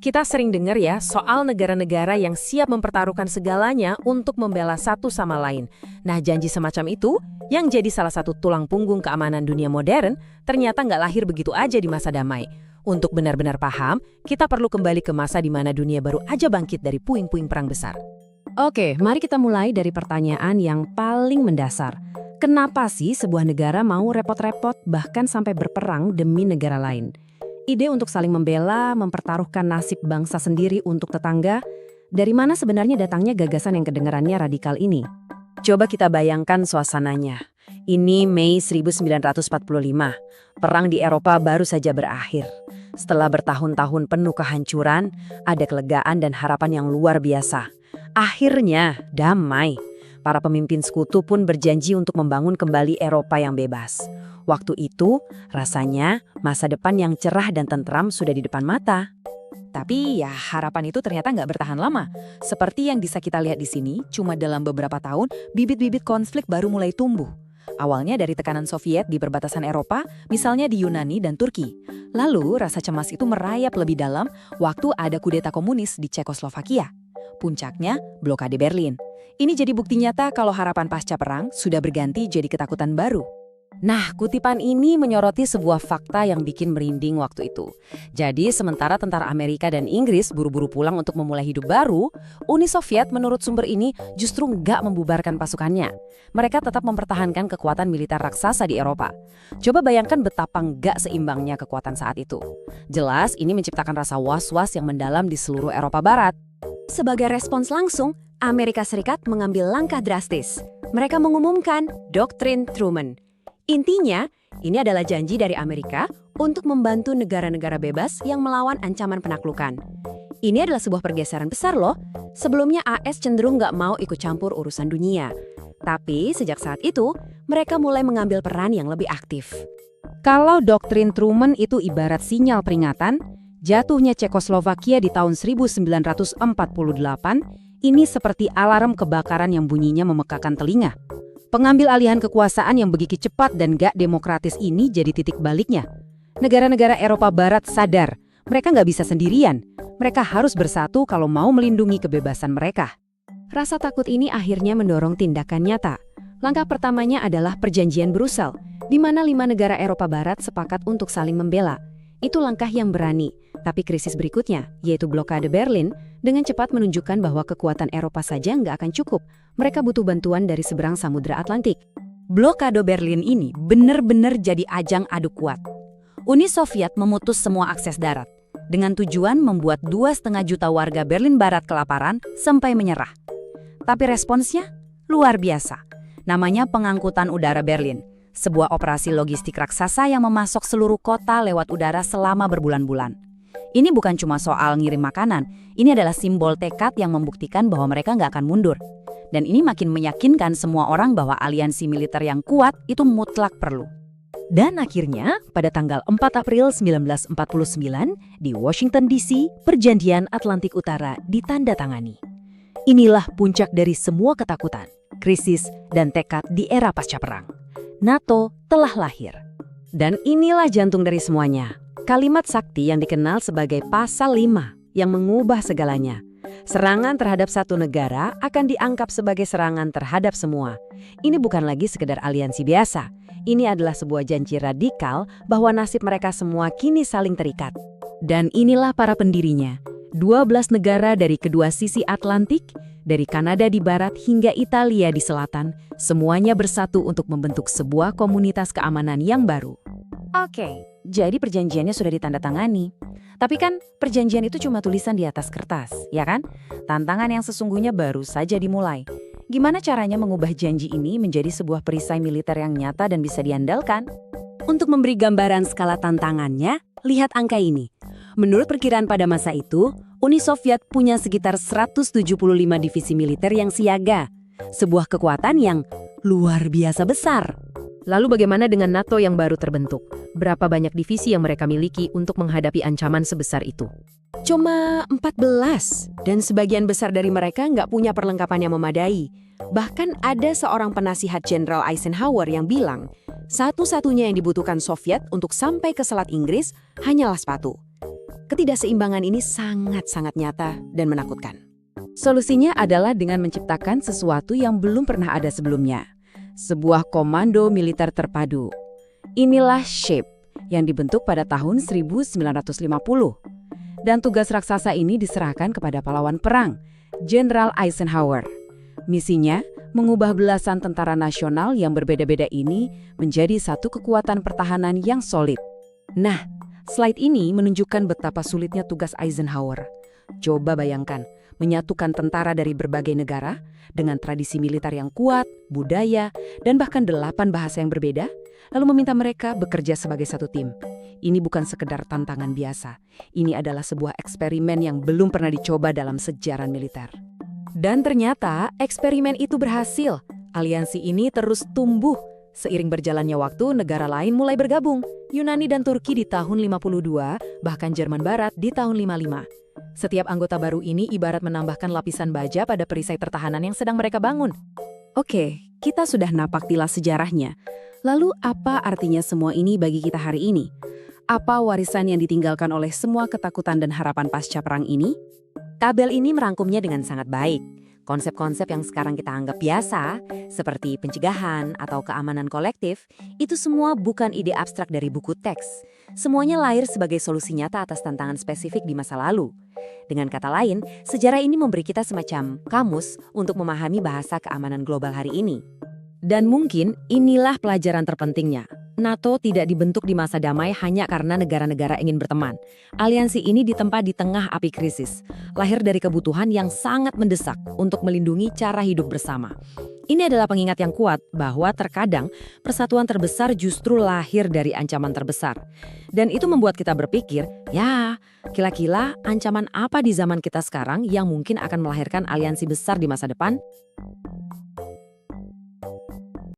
Kita sering dengar ya soal negara-negara yang siap mempertaruhkan segalanya untuk membela satu sama lain. Nah, janji semacam itu yang jadi salah satu tulang punggung keamanan dunia modern ternyata nggak lahir begitu aja di masa damai. Untuk benar-benar paham, kita perlu kembali ke masa di mana dunia baru aja bangkit dari puing-puing perang besar. Oke, mari kita mulai dari pertanyaan yang paling mendasar. Kenapa sih sebuah negara mau repot-repot bahkan sampai berperang demi negara lain? Ide untuk saling membela, mempertaruhkan nasib bangsa sendiri untuk tetangga, dari mana sebenarnya datangnya gagasan yang kedengarannya radikal ini? Coba kita bayangkan suasananya. Ini Mei 1945. Perang di Eropa baru saja berakhir. Setelah bertahun-tahun penuh kehancuran, ada kelegaan dan harapan yang luar biasa. Akhirnya, damai. Para pemimpin sekutu pun berjanji untuk membangun kembali Eropa yang bebas. Waktu itu, rasanya masa depan yang cerah dan tentram sudah di depan mata. Tapi ya harapan itu ternyata nggak bertahan lama. Seperti yang bisa kita lihat di sini, cuma dalam beberapa tahun, bibit-bibit konflik baru mulai tumbuh. Awalnya dari tekanan Soviet di perbatasan Eropa, misalnya di Yunani dan Turki. Lalu rasa cemas itu merayap lebih dalam waktu ada kudeta komunis di Cekoslovakia. Puncaknya, blokade Berlin. Ini jadi bukti nyata kalau harapan pasca perang sudah berganti jadi ketakutan baru. Nah, kutipan ini menyoroti sebuah fakta yang bikin merinding waktu itu. Jadi, sementara tentara Amerika dan Inggris buru-buru pulang untuk memulai hidup baru, Uni Soviet menurut sumber ini justru nggak membubarkan pasukannya. Mereka tetap mempertahankan kekuatan militer raksasa di Eropa. Coba bayangkan betapa nggak seimbangnya kekuatan saat itu. Jelas, ini menciptakan rasa was-was yang mendalam di seluruh Eropa Barat. Sebagai respons langsung, Amerika Serikat mengambil langkah drastis. Mereka mengumumkan Doktrin Truman. Intinya, ini adalah janji dari Amerika untuk membantu negara-negara bebas yang melawan ancaman penaklukan. Ini adalah sebuah pergeseran besar loh. Sebelumnya AS cenderung nggak mau ikut campur urusan dunia. Tapi sejak saat itu, mereka mulai mengambil peran yang lebih aktif. Kalau doktrin Truman itu ibarat sinyal peringatan, jatuhnya Cekoslovakia di tahun 1948, ini seperti alarm kebakaran yang bunyinya memekakan telinga. Pengambil alihan kekuasaan yang begitu cepat dan gak demokratis ini jadi titik baliknya. Negara-negara Eropa Barat sadar, mereka nggak bisa sendirian. Mereka harus bersatu kalau mau melindungi kebebasan mereka. Rasa takut ini akhirnya mendorong tindakan nyata. Langkah pertamanya adalah Perjanjian Brusel, di mana 5 negara Eropa Barat sepakat untuk saling membela. Itu langkah yang berani, tapi krisis berikutnya, yaitu blokade Berlin, dengan cepat menunjukkan bahwa kekuatan Eropa saja nggak akan cukup. Mereka butuh bantuan dari seberang Samudra Atlantik. Blokade Berlin ini benar-benar jadi ajang adu kuat. Uni Soviet memutus semua akses darat, dengan tujuan membuat 2,5 juta warga Berlin Barat kelaparan sampai menyerah. Tapi responsnya luar biasa. Namanya pengangkutan udara Berlin. Sebuah operasi logistik raksasa yang memasok seluruh kota lewat udara selama berbulan-bulan. Ini bukan cuma soal ngirim makanan, ini adalah simbol tekad yang membuktikan bahwa mereka nggak akan mundur. Dan ini makin meyakinkan semua orang bahwa aliansi militer yang kuat itu mutlak perlu. Dan akhirnya, pada tanggal 4 April 1949, di Washington DC, Perjanjian Atlantik Utara ditandatangani. Inilah puncak dari semua ketakutan, krisis, dan tekad di era pasca perang. NATO telah lahir. Dan inilah jantung dari semuanya. Kalimat sakti yang dikenal sebagai Pasal 5 yang mengubah segalanya. Serangan terhadap satu negara akan dianggap sebagai serangan terhadap semua. Ini bukan lagi sekedar aliansi biasa. Ini adalah sebuah janji radikal bahwa nasib mereka semua kini saling terikat. Dan inilah para pendirinya. 12 negara dari kedua sisi Atlantik, dari Kanada di barat hingga Italia di selatan, semuanya bersatu untuk membentuk sebuah komunitas keamanan yang baru. Oke, jadi perjanjiannya sudah ditandatangani. Tapi kan perjanjian itu cuma tulisan di atas kertas, ya kan? Tantangan yang sesungguhnya baru saja dimulai. Gimana caranya mengubah janji ini menjadi sebuah perisai militer yang nyata dan bisa diandalkan? Untuk memberi gambaran skala tantangannya, lihat angka ini. Menurut perkiraan pada masa itu, Uni Soviet punya sekitar 175 divisi militer yang siaga. Sebuah kekuatan yang luar biasa besar. Lalu bagaimana dengan NATO yang baru terbentuk? Berapa banyak divisi yang mereka miliki untuk menghadapi ancaman sebesar itu? Cuma 14, dan sebagian besar dari mereka nggak punya perlengkapan yang memadai. Bahkan ada seorang penasihat Jenderal Eisenhower yang bilang, satu-satunya yang dibutuhkan Soviet untuk sampai ke Selat Inggris hanyalah sepatu. Ketidakseimbangan ini sangat-sangat nyata dan menakutkan. Solusinya adalah dengan menciptakan sesuatu yang belum pernah ada sebelumnya. Sebuah komando militer terpadu. Inilah SHIELD yang dibentuk pada tahun 1950. Dan tugas raksasa ini diserahkan kepada pahlawan perang, Jenderal Eisenhower. Misinya, mengubah belasan tentara nasional yang berbeda-beda ini menjadi satu kekuatan pertahanan yang solid. Nah, slide ini menunjukkan betapa sulitnya tugas Eisenhower. Coba bayangkan, menyatukan tentara dari berbagai negara dengan tradisi militer yang kuat, budaya, dan bahkan 8 bahasa yang berbeda, lalu meminta mereka bekerja sebagai satu tim. Ini bukan sekedar tantangan biasa. Ini adalah sebuah eksperimen yang belum pernah dicoba dalam sejarah militer. Dan ternyata eksperimen itu berhasil. Aliansi ini terus tumbuh. Seiring berjalannya waktu, negara lain mulai bergabung. Yunani dan Turki di tahun 52, bahkan Jerman Barat di tahun 55. Setiap anggota baru ini ibarat menambahkan lapisan baja pada perisai pertahanan yang sedang mereka bangun. Oke, kita sudah napak tilas sejarahnya. Lalu apa artinya semua ini bagi kita hari ini? Apa warisan yang ditinggalkan oleh semua ketakutan dan harapan pasca perang ini? Tabel ini merangkumnya dengan sangat baik. Konsep-konsep yang sekarang kita anggap biasa, seperti pencegahan atau keamanan kolektif, itu semua bukan ide abstrak dari buku teks. Semuanya lahir sebagai solusi nyata atas tantangan spesifik di masa lalu. Dengan kata lain, sejarah ini memberi kita semacam kamus untuk memahami bahasa keamanan global hari ini. Dan mungkin inilah pelajaran terpentingnya. NATO tidak dibentuk di masa damai hanya karena negara-negara ingin berteman. Aliansi ini ditempa di tengah api krisis, lahir dari kebutuhan yang sangat mendesak untuk melindungi cara hidup bersama. Ini adalah pengingat yang kuat bahwa terkadang persatuan terbesar justru lahir dari ancaman terbesar. Dan itu membuat kita berpikir, ya, kira-kira ancaman apa di zaman kita sekarang yang mungkin akan melahirkan aliansi besar di masa depan?